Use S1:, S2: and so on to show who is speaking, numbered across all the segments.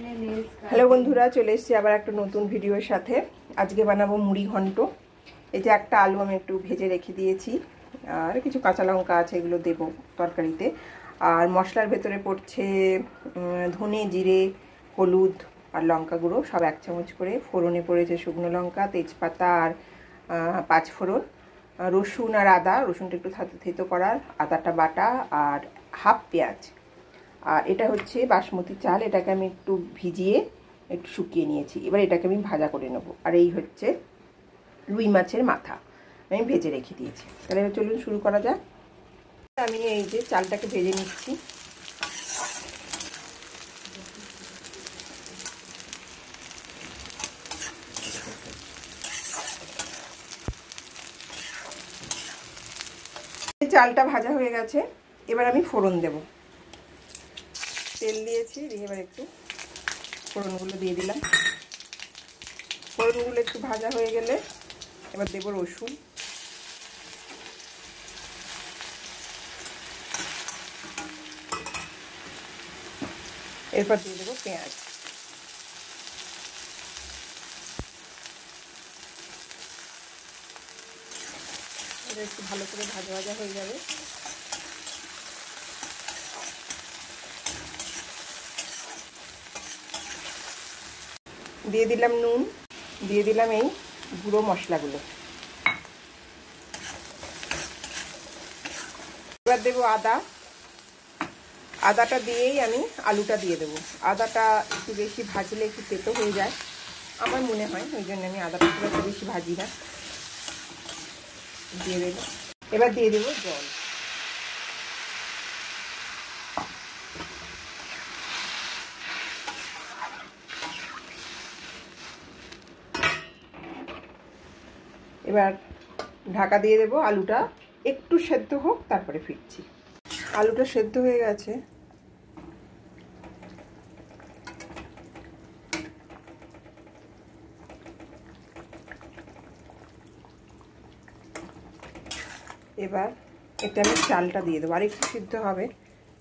S1: Hello বন্ধুরা, চলে এসেছি আবার একটা নতুন ভিডিওর সাথে। আজকে বানাবো মুড়ি ঘন্ট। এই যে একটা আলু আমি একটু ভেজে রেখে দিয়েছি, আর কিছু কাঁচা লঙ্কা আছে, এগুলো দেবো তরকারিতে। আর মশলার ভেতরে পড়ছে ধনে, জিরে, হলুদ আর লঙ্কা গুঁড়ো সব 1 চামচ করে। ফোড়নে পড়েছে শুকনো লঙ্কা, তেজপাতা আর 5 ফোড়ন, রসুন আর আদা, রসুনটা একটু থেতো করার, আদাটা বাটা, আর হাফ পেঁয়াজ। আর এটা হচ্ছে বাসমতি চাল, এটাকে আমি একটু ভিজিয়ে একটু শুকিয়ে নিয়েছি। এবার এটাকে আমি ভাজা করে নেব। আর এই হচ্ছে রুই মাছের মাথা, আমি ভেজে রেখে দিয়েছি। তাহলে চলুন শুরু করা যাক। আমি এই যে চালটাকে ভেজে নিচ্ছি। চালটা ভাজা হয়ে গেছে, এবার আমি ফোড়ন দেব। তেল দিয়েছি, দিয়ে এবার একটু ফোড়নগুলো দিয়ে দিলাম। ফোড়নগুলো একটু ভাজা হয়ে গেলে এবার দেবো রসুন, এরপর দিয়ে দেবো পেঁয়াজ। এটা একটু ভালো করে ভাজা ভাজা হয়ে যাবে। দিয়ে দিলাম নুন, দিয়ে দিলাম এই গুঁড়ো মশলাগুলো। এবার দেবো আদা। আদাটা দিয়েই আমি আলুটা দিয়ে দেবো। আদাটা একটু বেশি ভাজলে একটু তেতো হয়ে যায় আমার মনে হয়, ওই জন্য আমি আদাটা খুব একটা বেশি ভাজি না। দিয়ে দেবো। এবার দিয়ে দেবো জল। এবার ঢাকা দিয়ে দেবো। আলুটা একটু সেদ্ধ হোক, তারপরে ফিরছি। আলুটা সেদ্ধ হয়ে গেছে। এবার এটা আমি চালটা দিয়ে দেবো, আর একটু সিদ্ধ হবে,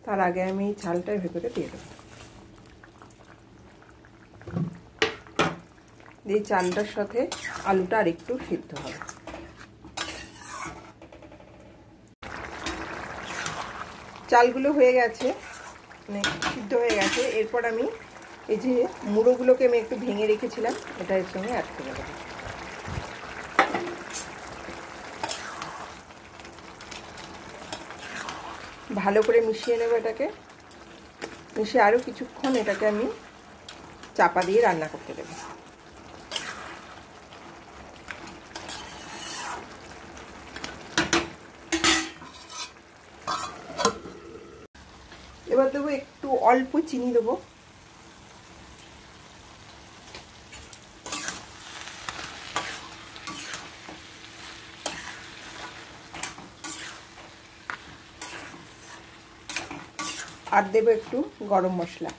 S1: তার আগে আমি চালটার ভেতরে দিয়ে দেবো। দিয়ে চালটার সাথে আলুটা আর একটু সিদ্ধ হবে। চালগুলো হয়ে গেছে, মানে সিদ্ধ হয়ে গেছে। এরপর আমি এই যে মুড়োগুলোকে আমি একটু ভেঙে রেখেছিলাম, এটা এর সঙ্গে অ্যাড করে দেবো। ভালো করে মিশিয়ে নেব এটাকে। মিশিয়ে আরও কিছুক্ষণ এটাকে আমি চাপা দিয়ে রান্না করতে দেবো। এবার দেবো একটু অল্প চিনি দেবো। আর দেবো একটু গরম মশলা।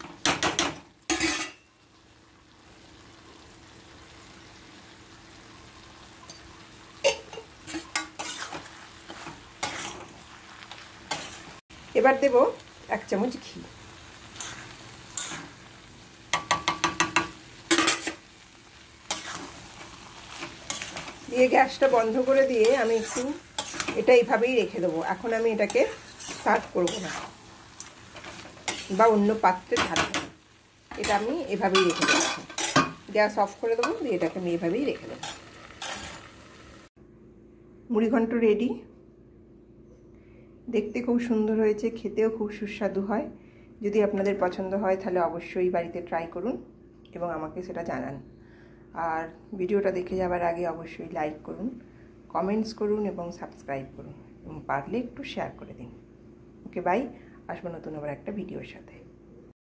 S1: এবার দেবো 1 চামচ ঘি। দিয়ে গ্যাসটা বন্ধ করে দিয়ে আমি একটু এটা এইভাবেই রেখে দেবো। এখন আমি এটাকে সার্ভ করবো না বা অন্য পাত্রে ঢালবো, এটা আমি এভাবেই রেখে দেবো। গ্যাস অফ করে দেবো, দিয়ে এটাকে আমি এভাবেই রেখে দেবো। মুড়ি ঘন্ট রেডি। দেখতে খুব সুন্দর হয়েছে, খেতেও খুব সুস্বাদু হয়। যদি আপনাদের পছন্দ হয় তাহলে অবশ্যই বাড়িতে ট্রাই করুন এবং আমাকে সেটা জানান। আর ভিডিওটা দেখে যাওয়ার আগে অবশ্যই লাইক করুন, কমেন্টস করুন এবং সাবস্ক্রাইব করুন, এবং পারলে একটু শেয়ার করে দিন। ওকে, বাই। আসবো নতুন আবার একটা ভিডিওর সাথে।